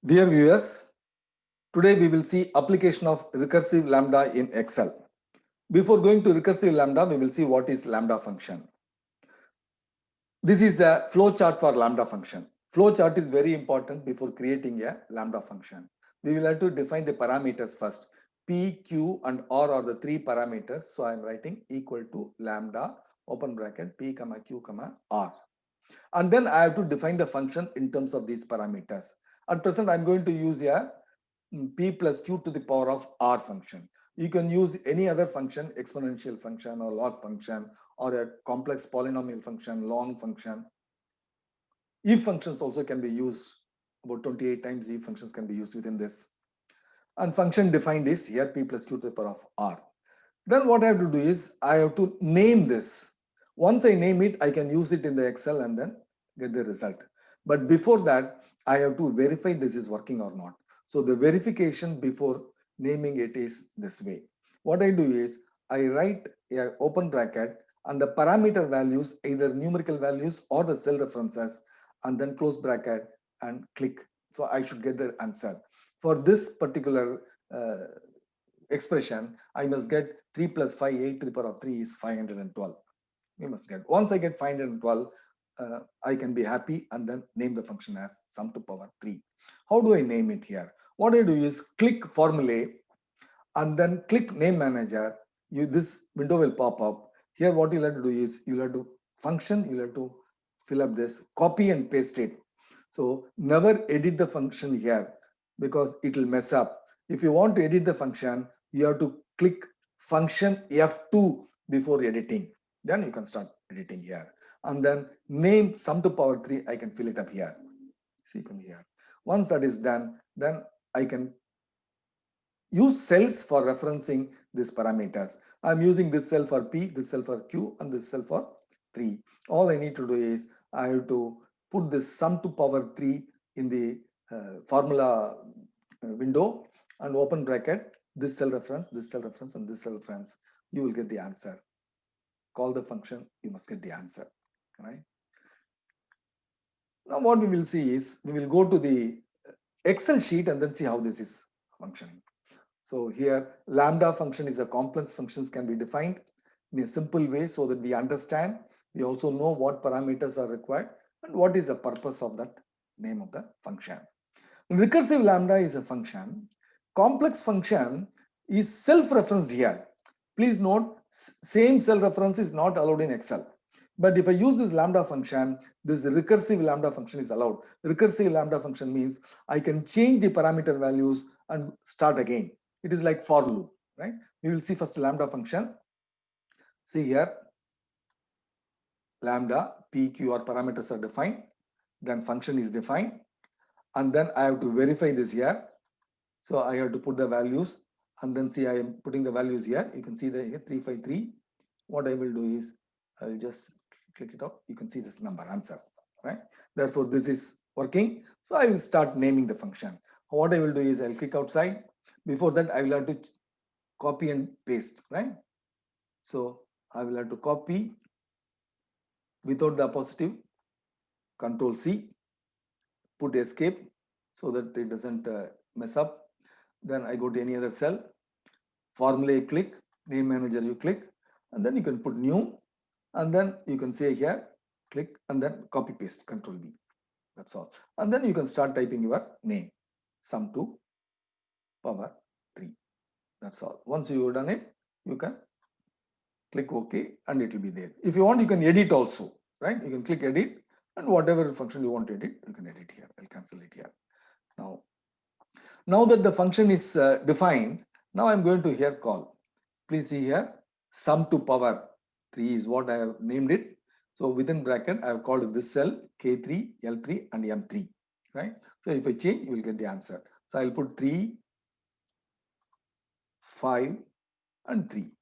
Dear viewers, today we will see application of recursive lambda in Excel. Before going to recursive lambda, we will see what is lambda function. This is the flow chart for lambda function. Flow chart is very important before creating a lambda function. We will have to define the parameters first. P, Q and R are the three parameters. So I am writing equal to lambda open bracket P, Q, R. And then I have to define the function in terms of these parameters. At present, I'm going to use a P plus Q to the power of R function. You can use any other function, exponential function or log function or a complex polynomial function, long function. If functions also can be used. About 28 times if functions can be used within this. And function defined is here P plus Q to the power of R. Then what I have to do is I have to name this. Once I name it, I can use it in the Excel and then get the result. But before that, I have to verify this is working or not. So the verification before naming it is this way. What I do is I write a open bracket and the parameter values, either numerical values or the cell references, and then close bracket and click. So I should get the answer. For this particular expression, I must get 3 plus 5, 8 to the power of 3 is 512. We must get. Once I get 512, I can be happy and then name the function as sum to power 3. How do I name it here? What I do is click formulae and then click name manager. This window will pop up. Here what you'll have to do is you'll have to function, you'll have to fill up this, copy and paste it. So never edit the function here because it will mess up. If you want to edit the function, you have to click function F2 before editing. Then you can start editing here. And then name sum to power 3, I can fill it up here. See here. Once that is done, then I can use cells for referencing these parameters. I'm using this cell for P, this cell for Q, and this cell for 3. All I need to do is I have to put this sum to power 3 in the formula window and open bracket, this cell reference, this cell reference, and this cell reference. You will get the answer. Call the function, you must get the answer. Right? Now what we will see is, we will go to the Excel sheet and then see how this is functioning. So here lambda function is a complex functions can be defined in a simple way so that we understand. We also know what parameters are required and what is the purpose of that name of the function. Recursive lambda is a function. Complex function is self-referenced here. Please note, same cell reference is not allowed in Excel. But if I use this lambda function, this recursive lambda function is allowed. Recursive lambda function means I can change the parameter values and start again. It is like for loop, right? We will see first lambda function. See here, lambda, p, q or parameters are defined. Then function is defined. And then I have to verify this here. So I have to put the values and then see I am putting the values here. You can see the here 353. What I will do is I will just click it out. You can see this number answer, right? Therefore, this is working. So I will start naming the function. What I will do is I'll click outside. Before that, I will have to copy and paste, right? So I will have to copy without the apostrophe, Control C, put escape so that it doesn't mess up. Then I go to any other cell, formula click, name manager you click, and then you can put new, and then you can say here, click, and then copy paste, Control B. That's all. And then you can start typing your name, sum to power 3. That's all. Once you've done it, you can click OK and it will be there. If you want, you can edit also, right? You can click edit and whatever function you want to edit, you can edit here. I'll cancel it here. Now that the function is defined, now I'm going to here call. Please see here, sum to power 3 is what I have named it. So within bracket, I have called this cell K3, L3 and M3, right? So if I change, you will get the answer. So I'll put 3, 5 and 3.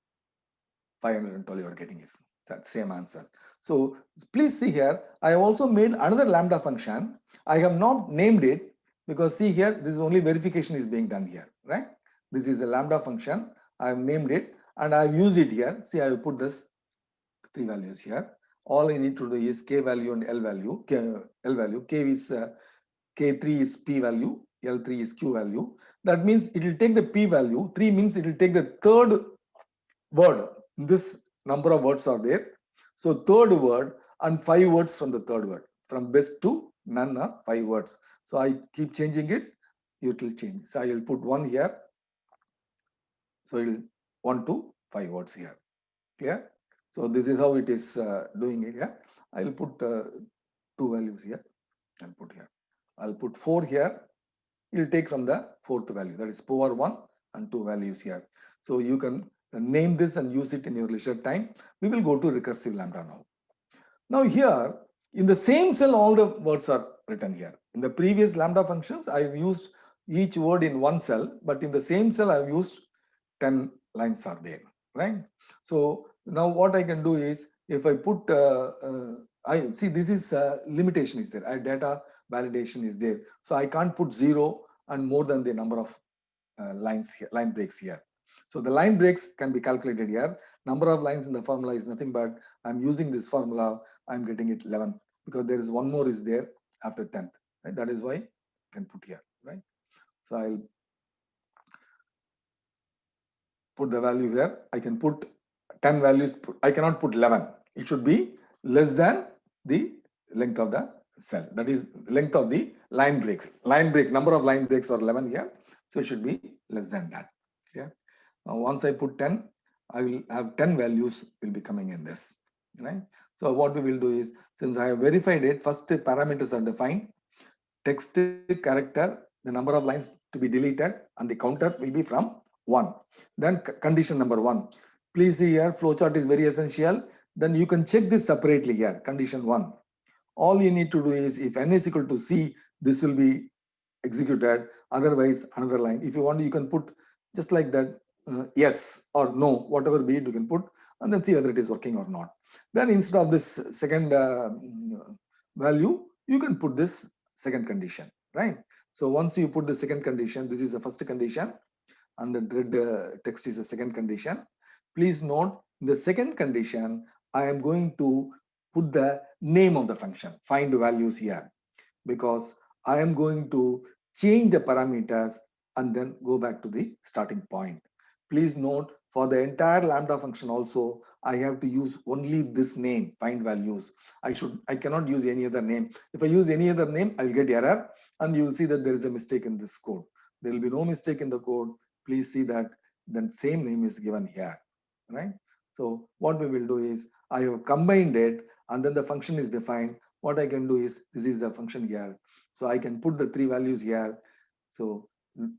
512 you are getting is that same answer. So please see here, I have also made another lambda function. I have not named it because see here, this is only verification is being done here, right? This is a lambda function. I have named it and I have used it here. See, I have put this 3 values here. All I need to do is K value and L value. K is K3 is P value, L3 is Q value. That means it will take the P value. 3 means it will take the third word. This number of words are there. So third word and 5 words from the third word. From best to none are 5 words. So I keep changing it. It will change. So I will put 1 here. So it will 1 to 5 words here. Clear? So this is how it is doing it here. I will put 2 values here. I'll put here. I'll put 4 here. It will take from the fourth value. That is power 1 and 2 values here. So you can name this and use it in your leisure time. We will go to recursive lambda now. Now here, in the same cell, all the words are written here. In the previous lambda functions, I've used each word in one cell, but in the same cell, I've used 10 lines are there, right? So now what I can do is, if I put, I see this is limitation is there, data validation is there. So I can't put 0 and more than the number of lines here, line breaks here. So the line breaks can be calculated here. Number of lines in the formula is nothing but I'm using this formula, I'm getting it 11 because there is one more is there after 10th. Right? That is why I can put here, right? So I'll put the value here. I can put 10 values. I cannot put 11. It should be less than the length of the cell. That is length of the line breaks. Line breaks, number of line breaks are 11 here. So it should be less than that. Yeah. Now once I put 10, I will have 10 values will be coming in this. Right. So what we will do is, since I have verified it, first parameters are defined. Text, character, the number of lines to be deleted, and the counter will be from 1. Then condition number 1. Please see here, flowchart is very essential. Then you can check this separately here, condition 1. All you need to do is, if n is equal to c, this will be executed. Otherwise, another line. If you want, you can put just like that, yes or no, whatever be it, you can put, and then see whether it is working or not. Then instead of this second value, you can put this second condition, right? So once you put the second condition, this is the first condition, and the red text is the second condition. Please note, in the second condition, I am going to put the name of the function, find values here, because I am going to change the parameters and then go back to the starting point. Please note, for the entire lambda function also, I have to use only this name, find values. I cannot use any other name. If I use any other name, I'll get error, and you will see that there is a mistake in this code. There will be no mistake in the code. Please see that then same name is given here, right? So what we will do is, I have combined it, and then the function is defined. What I can do is, this is the function here. So I can put the 3 values here. So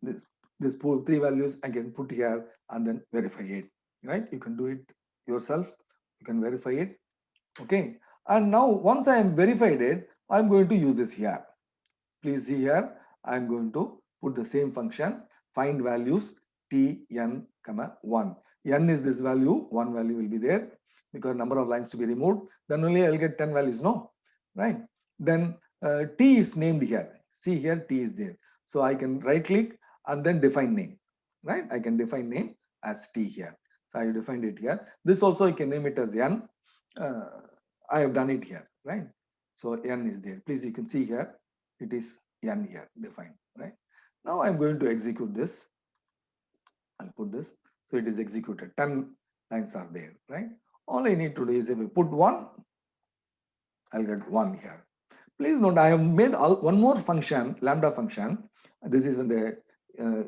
this 3 values I can put here and then verify it, right? You can do it yourself. You can verify it. Okay. And now once I am verified it, I'm going to use this here. Please see here, I'm going to put the same function, find values tn, 1. N is this value, 1 value will be there because number of lines to be removed. Then only I'll get 10 values, no? Right? Then t is named here. See here, t is there. So I can right click and then define name, right? I can define name as t here. So I defined it here. This also I can name it as n. I have done it here, right? So n is there. Please, you can see here, it is n here defined, right? Now I'm going to execute this. I'll put this. So it is executed. 10 lines are there, right? All I need to do is, if I put 1, I'll get 1 here. Please note, I have made one more function, lambda function. This is in the,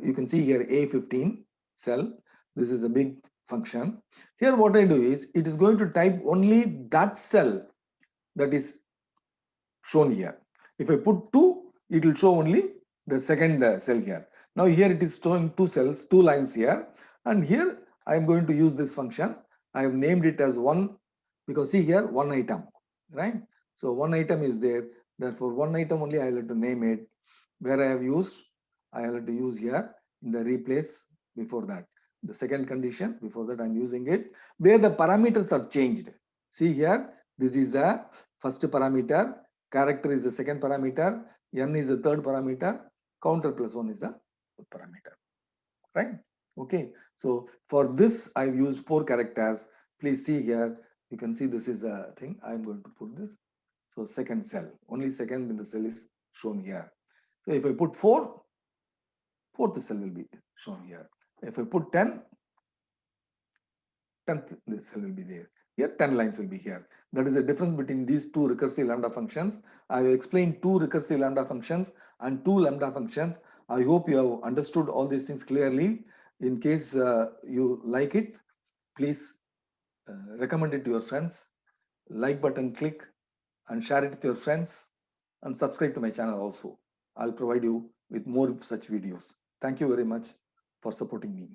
you can see here A15 cell. This is a big function. Here what I do is, it is going to type only that cell that is shown here. If I put 2, it will show only the second cell here. Now here it is showing 2 cells, 2 lines here. And here I am going to use this function. I have named it as 1, because see here, 1 item, right? So 1 item is there. Therefore 1 item only I will have to name it. Where I have used, I will have to use here in the replace before that. The second condition, before that I'm using it. Where the parameters are changed. See here, this is the first parameter. Character is the second parameter, n is the third parameter, counter plus 1 is the fourth parameter, right? Okay, so for this I've used 4 characters. Please see here, you can see this is the thing. I'm going to put this. So second cell, only second in the cell is shown here. So if I put 4, fourth cell will be shown here. If I put 10, 10th this cell will be there. Here 10 lines will be here. That is the difference between these two recursive lambda functions. I have explained two recursive lambda functions and two lambda functions. I hope you have understood all these things clearly. In case you like it, please recommend it to your friends. Like button click and share it with your friends, and subscribe to my channel also. I'll provide you with more such videos. Thank you very much for supporting me.